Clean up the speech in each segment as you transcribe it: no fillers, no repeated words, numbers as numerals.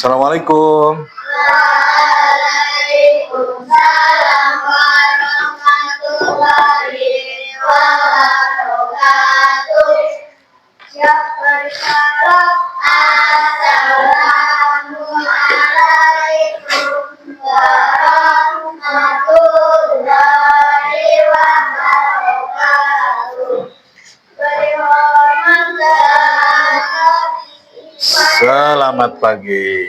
Assalamualaikum. Waalaikumsalam warahmatullahi wabarakatuh. Assalamualaikum warahmatullahi wabarakatuh. Selamat pagi.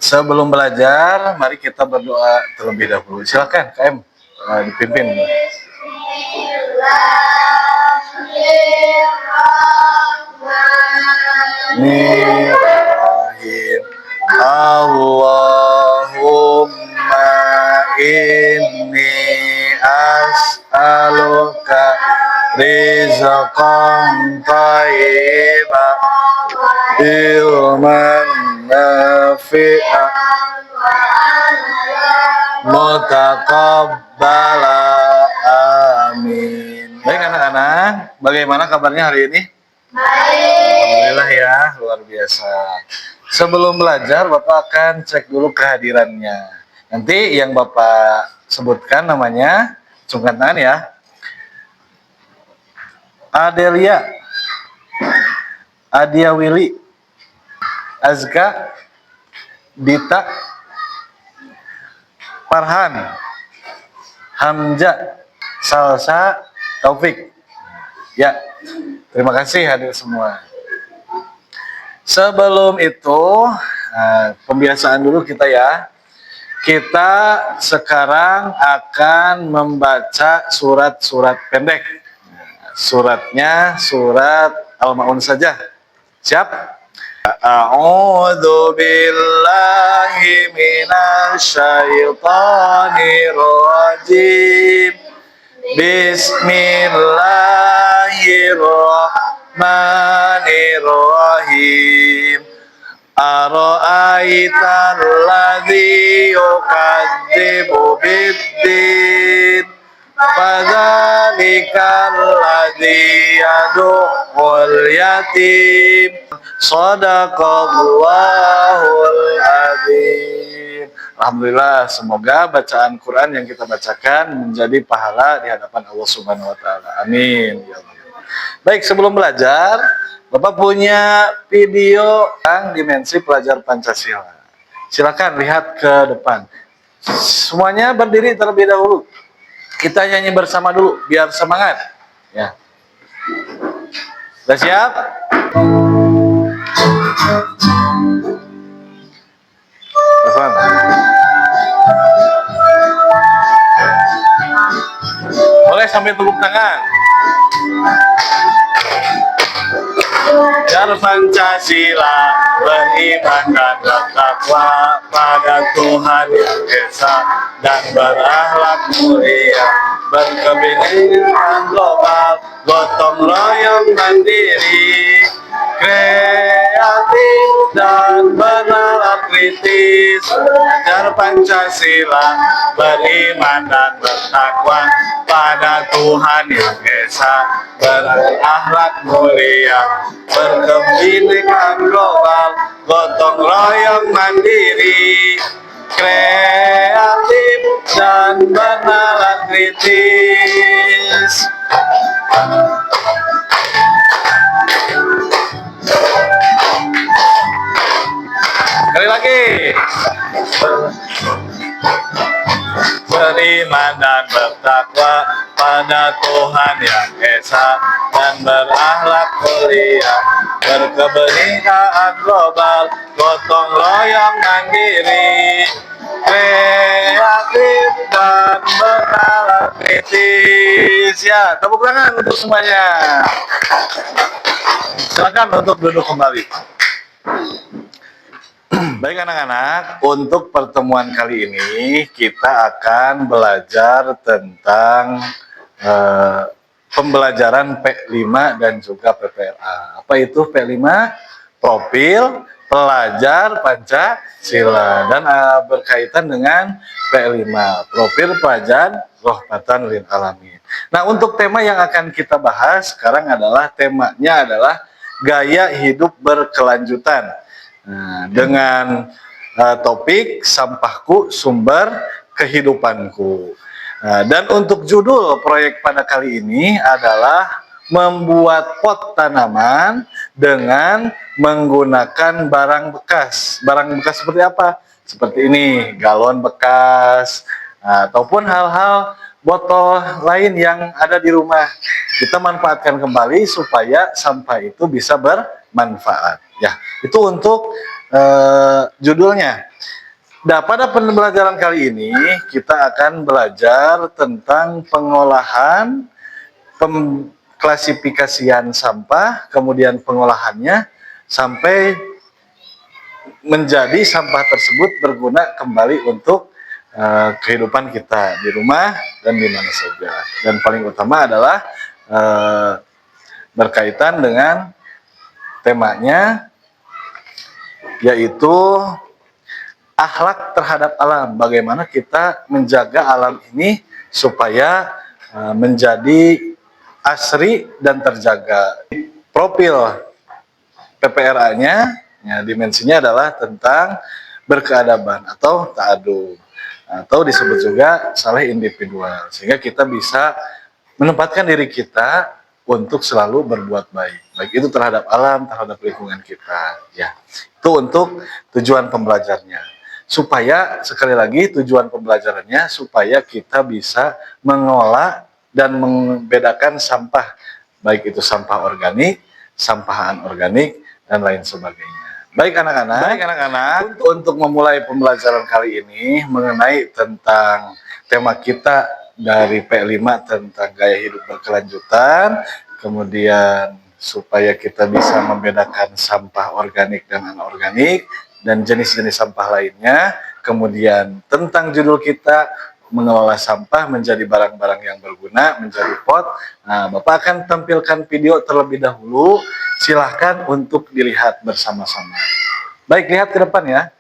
Sebelum belajar, mari kita berdoa terlebih dahulu. Silakan, KM, dipimpin. Bismillahirrahmanirrahim. Allahumma inni as'aluka rizqan thayyiban ilman nafi'an mutaqabbala, amin. Baik anak-anak, bagaimana kabarnya hari ini? Alhamdulillah ya, luar biasa. Sebelum belajar, Bapak akan cek dulu kehadirannya. Nanti yang Bapak sebutkan namanya, sungkan tangan ya. Adelia, Adia Willy, Azka, Dita, Farhan, Hamzah, Salsa, Taufik. Ya, terima kasih hadir semua. Sebelum itu, pembiasaan dulu kita ya. Kita sekarang akan membaca surat-surat pendek. Suratnya surat Al-Ma'un saja. Siap? A'udzu billahi minasyaitonir rajim. Bismillahirrahmanirrahim. Ara'aital ladzi yukadzibu biddin fadzalikal ladzi yad'ul yatim. Shadaqallahul adzim. Alhamdulillah, semoga bacaan Quran yang kita bacakan menjadi pahala di hadapan Allah Subhanahu wa taala. Amin ya Allah. Baik, sebelum belajar, Bapak punya video tentang dimensi pelajar Pancasila. Silakan lihat ke depan. Semuanya berdiri terlebih dahulu. Kita nyanyi bersama dulu biar semangat. Ya. Sudah siap? Telepon. Boleh sambil tepuk tangan. Belajar Pancasila, beriman dan bertakwa pada Tuhan Yang Esa dan berakhlak mulia, berkebinekaan global, gotong royong mandiri, kreatif dan bernalar kritis. Belajar Pancasila, beriman dan bertakwa pada Tuhan Yang Esa, berakhlak mulia, berkebinekaan global, gotong royong mandiri, kreatif dan bernalar kritis. Sekali lagi. Beriman dan bertakwa pada Tuhan Yang Esa dan berakhlak mulia, berkebinekaan global, gotong royong mandiri, kreatif dan bernalar kritis. Ya, tepuk tangan untuk semuanya. Silakan untuk duduk kembali. Baik anak-anak, untuk pertemuan kali ini kita akan belajar tentang pembelajaran P5 dan juga PPLA. Apa itu P5? Profil Pelajar Pancasila, dan berkaitan dengan P5, Profil Pelajar Rahmatan lil Alamin. Nah, untuk tema yang akan kita bahas sekarang adalah temanya adalah gaya hidup berkelanjutan. Nah, dengan topik sampahku sumber kehidupanku. Nah, dan untuk judul proyek pada kali ini adalah membuat pot tanaman dengan menggunakan barang bekas. Barang bekas seperti apa? Seperti ini, galon bekas, ataupun hal-hal botol lain yang ada di rumah. Kita manfaatkan kembali supaya sampah itu bisa bermanfaat. Ya, itu untuk judulnya. Nah, pada pembelajaran kali ini kita akan belajar tentang pengolahan, klasifikasian sampah, kemudian pengolahannya sampai menjadi sampah tersebut berguna kembali untuk kehidupan kita di rumah dan di mana saja. Dan paling utama adalah berkaitan dengan temanya, yaitu akhlak terhadap alam. Bagaimana kita menjaga alam ini supaya menjadi asri dan terjaga. Profil PPRA-nya, ya, dimensinya adalah tentang berkeadaban atau ta'adub, atau disebut juga saleh individual, sehingga kita bisa menempatkan diri kita untuk selalu berbuat baik, baik itu terhadap alam, terhadap lingkungan kita. Ya, itu untuk tujuan pembelajarnya. Supaya, sekali lagi, tujuan pembelajarannya supaya kita bisa mengolah dan membedakan sampah, baik itu sampah organik, sampah anorganik, dan lain sebagainya. Baik anak-anak, untuk memulai pembelajaran kali ini mengenai tentang tema kita dari P5 tentang gaya hidup berkelanjutan, kemudian supaya kita bisa membedakan sampah organik dan anorganik, dan jenis-jenis sampah lainnya, kemudian tentang judul kita, mengelola sampah menjadi barang-barang yang berguna, menjadi pot. Nah, Bapak akan tampilkan video terlebih dahulu, silahkan untuk dilihat bersama-sama. Baik, lihat ke depan ya.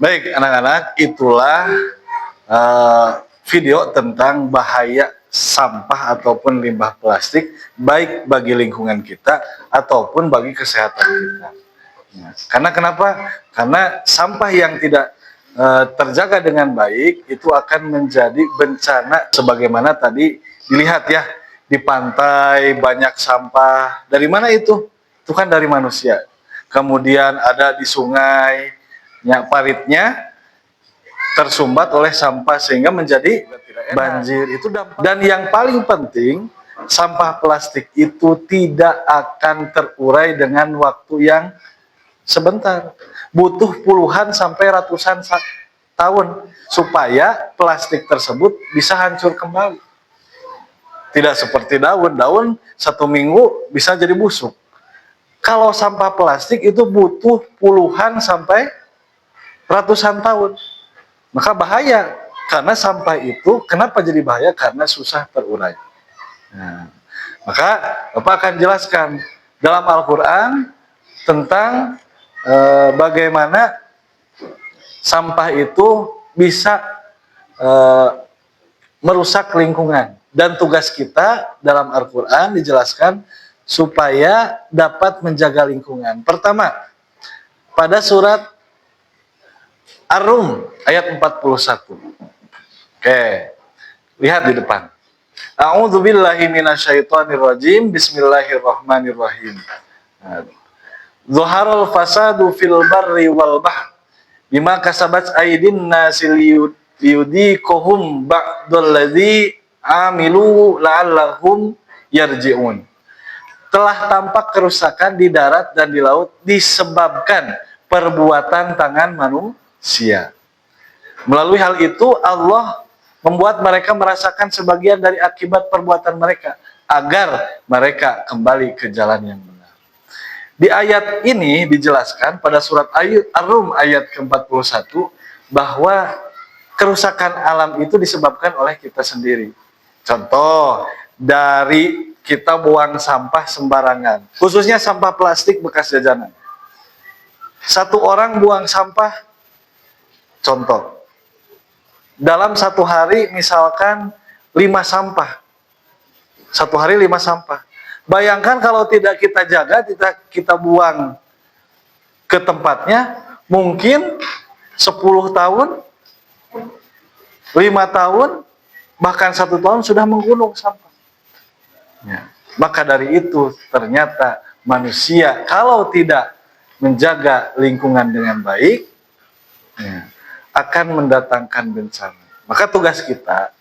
Baik anak-anak, itulah video tentang bahaya sampah ataupun limbah plastik, baik bagi lingkungan kita ataupun bagi kesehatan kita. Ya, karena kenapa? Karena sampah yang tidak terjaga dengan baik itu akan menjadi bencana, sebagaimana tadi dilihat ya, di pantai banyak sampah. Dari mana itu? Itu kan dari manusia. Kemudian ada di sungai, ya, paritnya tersumbat oleh sampah sehingga menjadi banjir. Itu dampak. Dan yang paling penting, sampah plastik itu tidak akan terurai dengan waktu yang sebentar. Butuh puluhan sampai ratusan tahun supaya plastik tersebut bisa hancur kembali. Tidak seperti daun. Daun 1 minggu bisa jadi busuk. Kalau sampah plastik itu butuh puluhan sampai ratusan tahun. Maka bahaya, karena sampah itu kenapa jadi bahaya? Karena susah terurai. Nah, maka Bapak akan jelaskan dalam Al-Quran tentang bagaimana sampah itu bisa merusak lingkungan. Dan tugas kita dalam Al-Quran dijelaskan supaya dapat menjaga lingkungan. Pertama, pada surat Ar-Rum ayat 41. Oke, lihat di depan. A'udzubillahi minasyaitonirrajim. Bismillahirrahmanirrahim. Zuharul fasadu fil barri wal bahr bima kasabat aydin nasi liyudhiqahum ba'dalladzi amilu la'allahum yarji'un. telah tampak kerusakan di darat dan di laut disebabkan perbuatan tangan manusia. Melalui hal itu Allah membuat mereka merasakan sebagian dari akibat perbuatan mereka agar mereka kembali ke jalan yang benar. Di ayat ini dijelaskan pada surat Ar-Rum ayat ke-41 bahwa kerusakan alam itu disebabkan oleh kita sendiri. Contoh, dari kita buang sampah sembarangan, khususnya sampah plastik bekas jajanan. Satu orang buang sampah, contoh, dalam satu hari misalkan 5 sampah. Satu hari 5 sampah. Bayangkan kalau tidak kita jaga, kita buang ke tempatnya, mungkin 10 tahun, 5 tahun, bahkan 1 tahun sudah menggunung sampah. Ya. Maka dari itu ternyata manusia kalau tidak menjaga lingkungan dengan baik, ya, akan mendatangkan bencana. Maka tugas kita,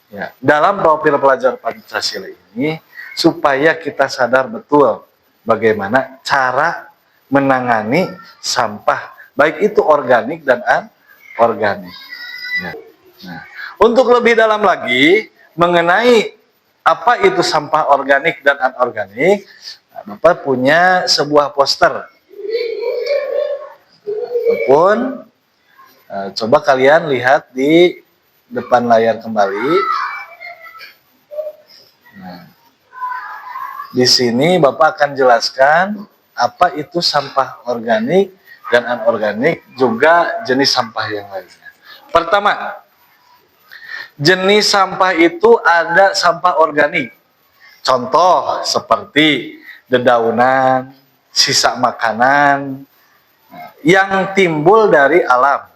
ya, dalam profil pelajar Pancasila ini supaya kita sadar betul bagaimana cara menangani sampah, baik itu organik dan anorganik. Ya. Nah, untuk lebih dalam lagi mengenai apa itu sampah organik dan anorganik, Bapak punya sebuah poster. Walaupun coba kalian lihat di depan layar kembali. Nah, di sini Bapak akan jelaskan apa itu sampah organik dan anorganik, juga jenis sampah yang lainnya. Pertama, jenis sampah itu ada sampah organik. Contoh seperti dedaunan, sisa makanan yang timbul dari alam.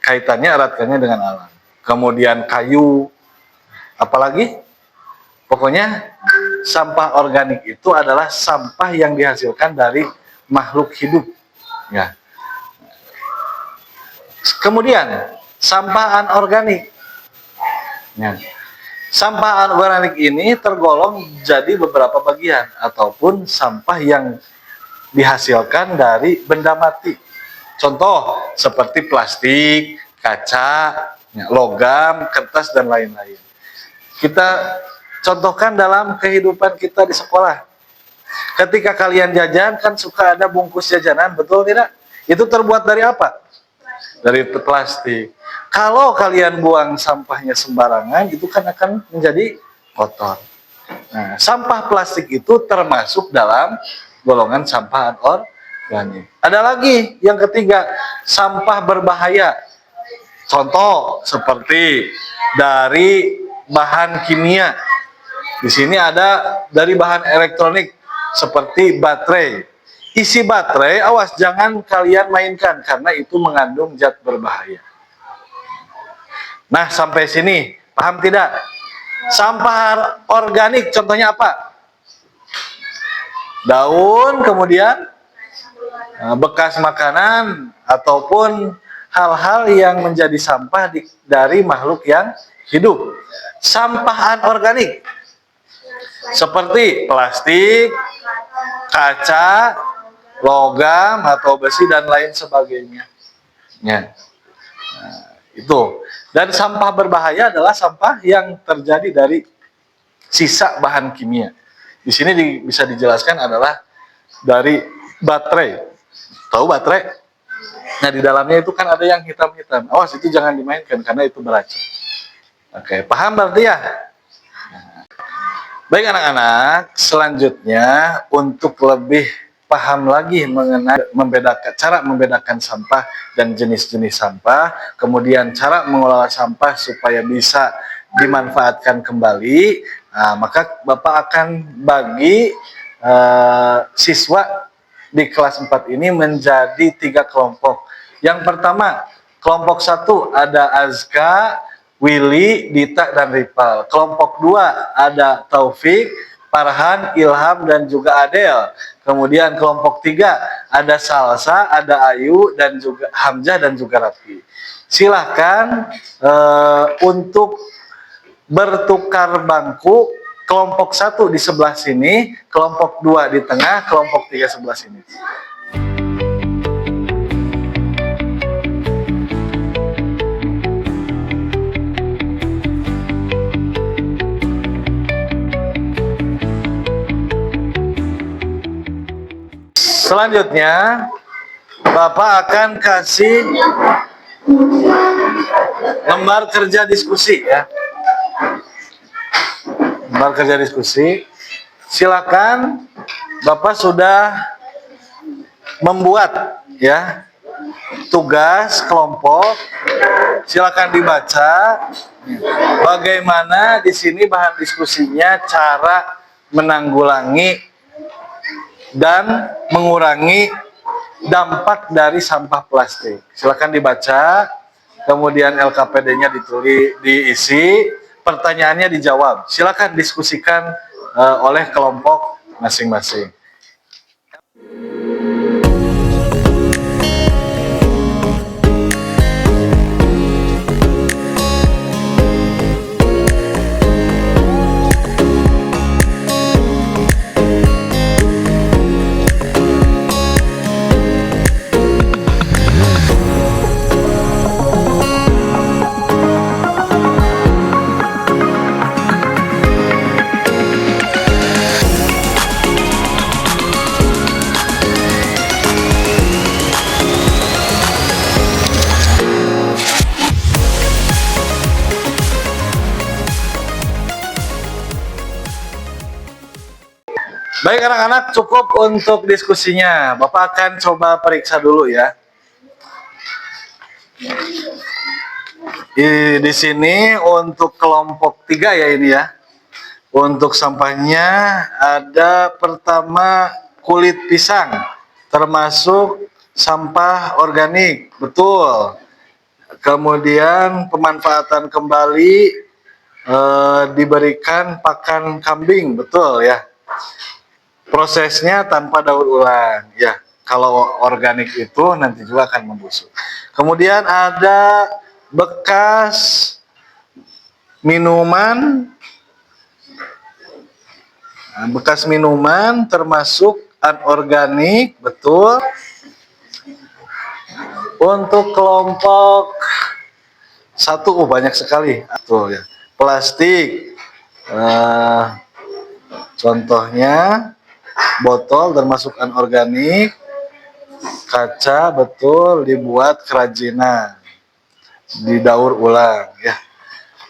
Kaitannya eratkannya dengan alam. Kemudian kayu, apalagi? Pokoknya sampah organik itu adalah sampah yang dihasilkan dari makhluk hidup. Ya. Kemudian sampah anorganik. Ya. Sampah anorganik ini tergolong jadi beberapa bagian ataupun sampah yang dihasilkan dari benda mati. Contoh seperti plastik, kaca, logam, kertas, dan lain-lain. Kita contohkan dalam kehidupan kita di sekolah. Ketika kalian jajan kan suka ada bungkus jajanan, betul tidak? Itu terbuat dari apa? Dari plastik. Kalau kalian buang sampahnya sembarangan, itu kan akan menjadi kotor. Nah, sampah plastik itu termasuk dalam golongan sampah anorganik. Ada lagi yang ketiga, sampah berbahaya. Contoh seperti dari bahan kimia. Di sini ada dari bahan elektronik seperti baterai. Isi baterai, awas jangan kalian mainkan karena itu mengandung zat berbahaya. Nah, sampai sini paham tidak? Sampah organik contohnya apa? Daun, kemudian bekas makanan ataupun hal-hal yang menjadi sampah dari makhluk yang hidup. Sampah anorganik seperti plastik, kaca, logam atau besi dan lain sebagainya. Ya. Nah, itu. Dan sampah berbahaya adalah sampah yang terjadi dari sisa bahan kimia. Di sini bisa dijelaskan adalah dari baterai. Tahu baterai? Nah, di dalamnya itu kan ada yang hitam-hitam. Awas, itu jangan dimainkan karena itu beracun. Oke, paham berarti ya? Baik anak-anak, selanjutnya untuk lebih paham lagi mengenai cara membedakan sampah dan jenis-jenis sampah, kemudian cara mengelola sampah supaya bisa dimanfaatkan kembali, maka Bapak akan bagi siswa di kelas 4 ini menjadi 3 kelompok. Yang pertama, kelompok 1 ada Azka, Willy, Dita, dan Ripal. Kelompok 2 ada Taufik, Farhan, Ilham, dan juga Adel. Kemudian kelompok 3 ada Salsa, ada Ayu, dan juga Hamzah, dan juga Rafi. Silahkan untuk bertukar bangku kelompok 1 di sebelah sini, kelompok 2 di tengah, kelompok 3 sebelah sini. Selanjutnya, Bapak akan kasih lembar kerja diskusi ya. Lembar kerja diskusi. Silakan, Bapak sudah membuat ya tugas kelompok. Silakan dibaca bagaimana di sini bahan diskusinya cara menanggulangi dan mengurangi dampak dari sampah plastik. Silakan dibaca, kemudian LKPD-nya diisi, pertanyaannya dijawab. Silakan diskusikan oleh kelompok masing-masing. Baik anak-anak, cukup untuk diskusinya. Bapak akan coba periksa dulu ya. Di sini untuk kelompok 3 ya ini ya. Untuk sampahnya ada pertama kulit pisang, termasuk sampah organik, betul. Kemudian pemanfaatan kembali diberikan pakan kambing, betul ya. Prosesnya tanpa daur ulang ya. Kalau organik itu nanti juga akan membusuk. Kemudian ada bekas minuman, termasuk anorganik, betul. Untuk kelompok 1 banyak sekali, betul ya. Plastik, contohnya botol termasuk anorganik, kaca betul dibuat kerajinan, didaur ulang ya.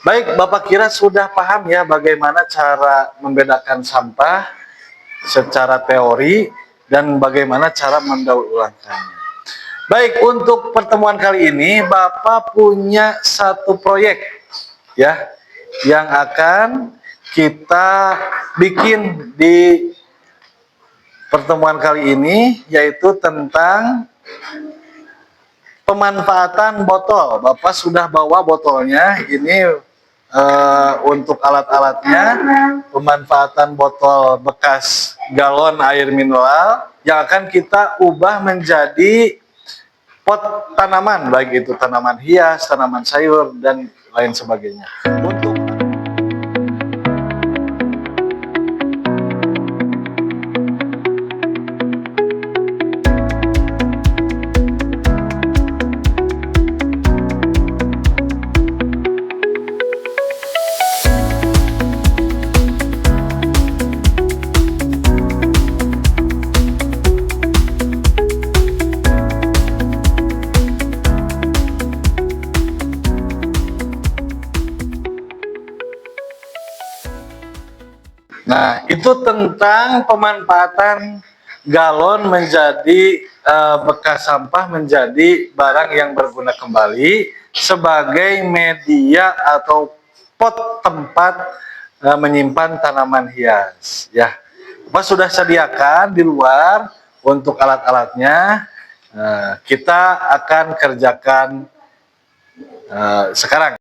Baik, Bapak kira sudah paham ya bagaimana cara membedakan sampah secara teori dan bagaimana cara mendaur ulangkannya. Baik, untuk pertemuan kali ini Bapak punya satu proyek ya yang akan kita bikin di pertemuan kali ini, yaitu tentang pemanfaatan botol. Bapak sudah bawa botolnya, ini untuk alat-alatnya, pemanfaatan botol bekas galon air mineral yang akan kita ubah menjadi pot tanaman, baik itu tanaman hias, tanaman sayur, dan lain sebagainya. Nah, itu tentang pemanfaatan galon menjadi bekas sampah menjadi barang yang berguna kembali sebagai media atau pot tempat menyimpan tanaman hias. Ya, Bapak sudah sediakan di luar untuk alat-alatnya. Kita akan kerjakan sekarang.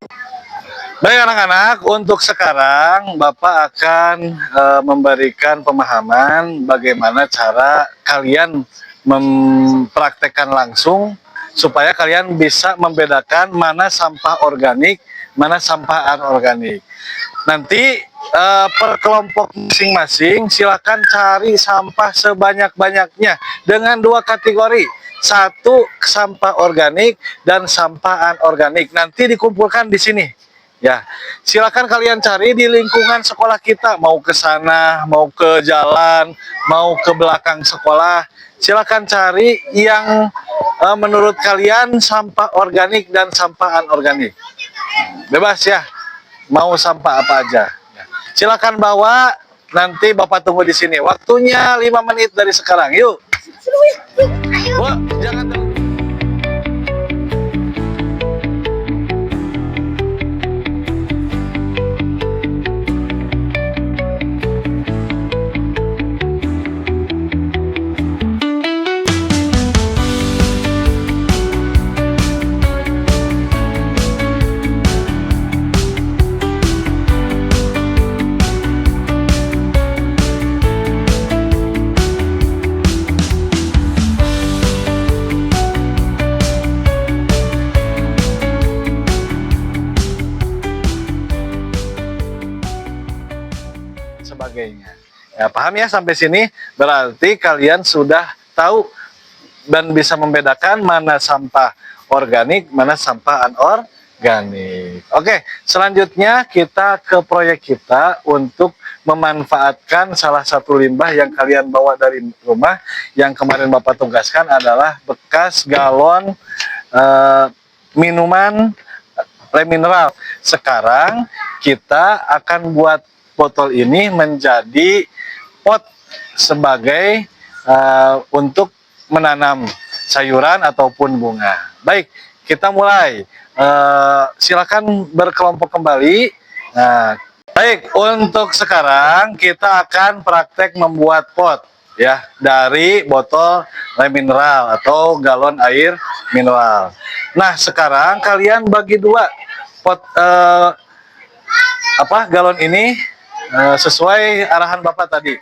Baik anak-anak, untuk sekarang Bapak akan memberikan pemahaman bagaimana cara kalian mempraktekkan langsung supaya kalian bisa membedakan mana sampah organik, mana sampah anorganik. Nanti per kelompok masing-masing silakan cari sampah sebanyak-banyaknya dengan dua kategori. Satu sampah organik dan sampah anorganik. Nanti dikumpulkan di sini. Ya, silakan kalian cari di lingkungan sekolah kita, mau ke sana, mau ke jalan, mau ke belakang sekolah. Silakan cari yang menurut kalian sampah organik dan sampah anorganik. Bebas ya, mau sampah apa aja. Silakan bawa, nanti Bapak tunggu di sini. Waktunya 5 menit dari sekarang. Yuk. Bu, jangan sebagainya. Ya, paham ya sampai sini? Berarti kalian sudah tahu dan bisa membedakan mana sampah organik, mana sampah anorganik. Oke, selanjutnya kita ke proyek kita untuk memanfaatkan salah satu limbah yang kalian bawa dari rumah. Yang kemarin Bapak tugaskan adalah bekas galon minuman mineral. Sekarang kita akan buat botol ini menjadi pot sebagai untuk menanam sayuran ataupun bunga. Baik, kita mulai. Silakan berkelompok kembali. Nah, baik, untuk sekarang kita akan praktek membuat pot ya dari botol mineral atau galon air mineral. Nah, sekarang kalian bagi dua pot galon ini sesuai arahan Bapak tadi.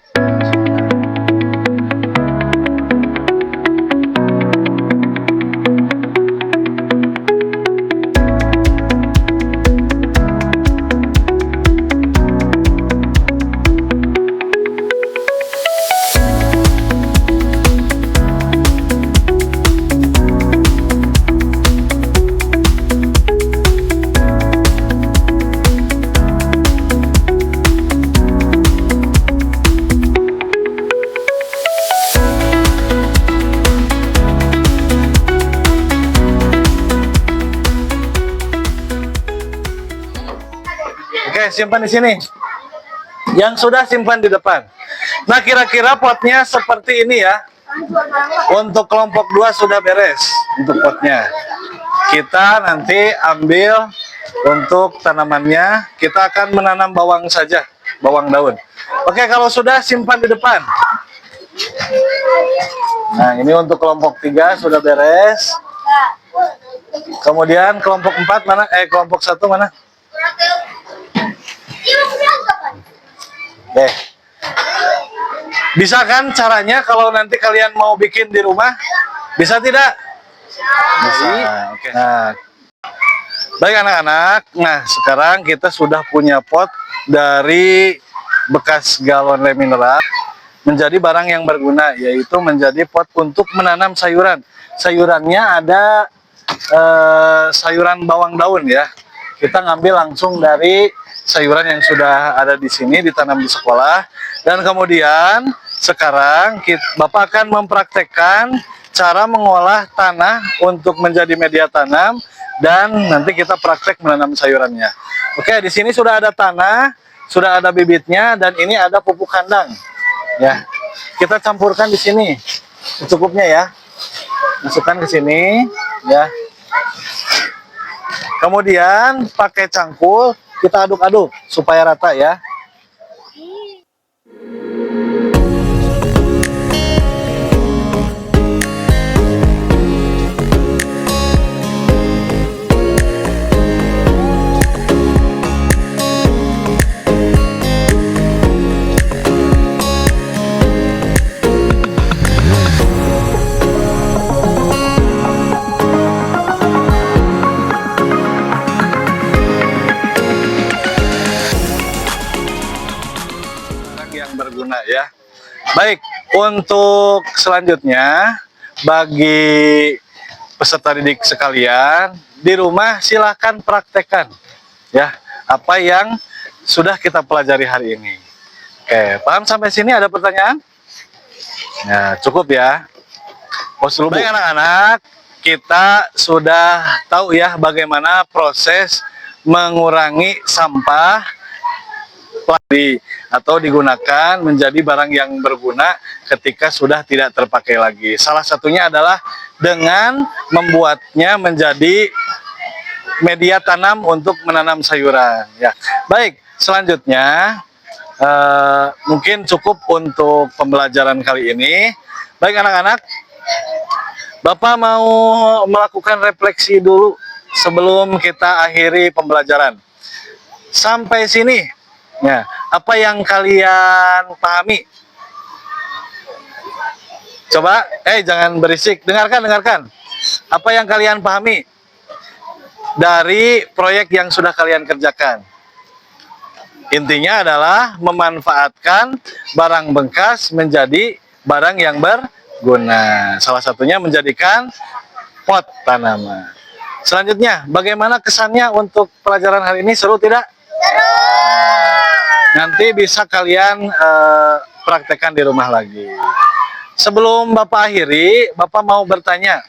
Oke, simpan di sini. Yang sudah simpan di depan. Nah, kira-kira potnya seperti ini ya. Untuk kelompok 2 sudah beres untuk potnya. Kita nanti ambil untuk tanamannya. Kita akan menanam bawang saja, bawang daun. Oke, kalau sudah simpan di depan. Nah, ini untuk kelompok 3 sudah beres. Kemudian kelompok 4 mana? Kelompok 1 mana? Oke. Bisa kan caranya kalau nanti kalian mau bikin di rumah? Bisa tidak? Bisa. Oke. Nah, baik anak-anak. Nah, sekarang kita sudah punya pot dari bekas galon mineral menjadi barang yang berguna, yaitu menjadi pot untuk menanam sayuran. Sayurannya ada sayuran bawang daun ya. Kita ngambil langsung dari sayuran yang sudah ada di sini ditanam di sekolah. Dan kemudian sekarang Bapak akan mempraktekkan cara mengolah tanah untuk menjadi media tanam, dan nanti kita praktek menanam sayurannya. Oke, di sini sudah ada tanah, sudah ada bibitnya, dan ini ada pupuk kandang. Ya, kita campurkan di sini secukupnya ya. Masukkan ke sini ya. Kemudian pakai cangkul kita aduk-aduk supaya rata ya. berguna ya. Baik, untuk selanjutnya bagi peserta didik sekalian di rumah silahkan praktekkan ya apa yang sudah kita pelajari hari ini. Oke, paham sampai sini? Ada pertanyaan? Ya, cukup ya. Baik anak-anak, kita sudah tahu ya bagaimana proses mengurangi sampah plastik atau digunakan menjadi barang yang berguna ketika sudah tidak terpakai lagi. Salah satunya adalah dengan membuatnya menjadi media tanam untuk menanam sayuran. Ya, baik. Selanjutnya mungkin cukup untuk pembelajaran kali ini. Baik anak-anak, Bapak mau melakukan refleksi dulu sebelum kita akhiri pembelajaran. Sampai sini, ya, apa yang kalian pahami? Coba, jangan berisik. Dengarkan. Apa yang kalian pahami dari proyek yang sudah kalian kerjakan? Intinya adalah memanfaatkan barang bekas menjadi barang yang berguna. Salah satunya menjadikan pot tanaman. Selanjutnya, bagaimana kesannya untuk pelajaran hari ini? Seru tidak? Seru! Nanti bisa kalian praktekkan di rumah lagi. Sebelum Bapak akhiri, Bapak mau bertanya,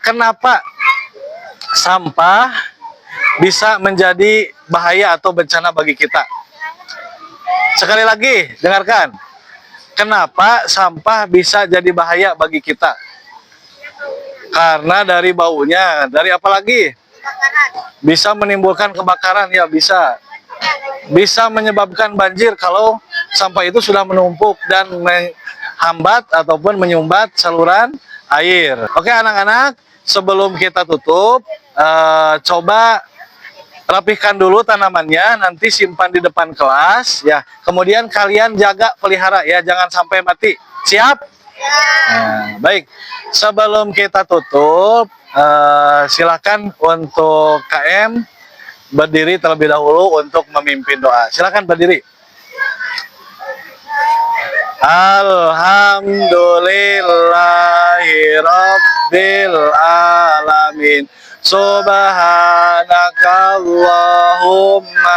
kenapa sampah bisa menjadi bahaya atau bencana bagi kita? Sekali lagi, dengarkan. Kenapa sampah bisa jadi bahaya bagi kita? Karena dari baunya. Dari apa lagi? Bisa menimbulkan kebakaran, ya bisa. Bisa menyebabkan banjir kalau sampah itu sudah menumpuk dan menghambat ataupun menyumbat saluran air. Oke anak-anak, sebelum kita tutup, coba rapihkan dulu tanamannya, nanti simpan di depan kelas ya. Kemudian kalian jaga, pelihara ya, jangan sampai mati. Siap? Nah, baik. Sebelum kita tutup, silakan untuk KM berdiri terlebih dahulu untuk memimpin doa. Silakan berdiri. Alhamdulillahirabbil alamin. Subhanakallahumma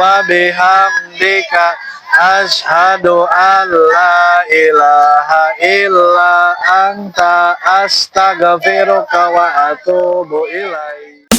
wa bihamdika asyhadu an la ilaha illa anta astaghfiruka wa atubu ilaik.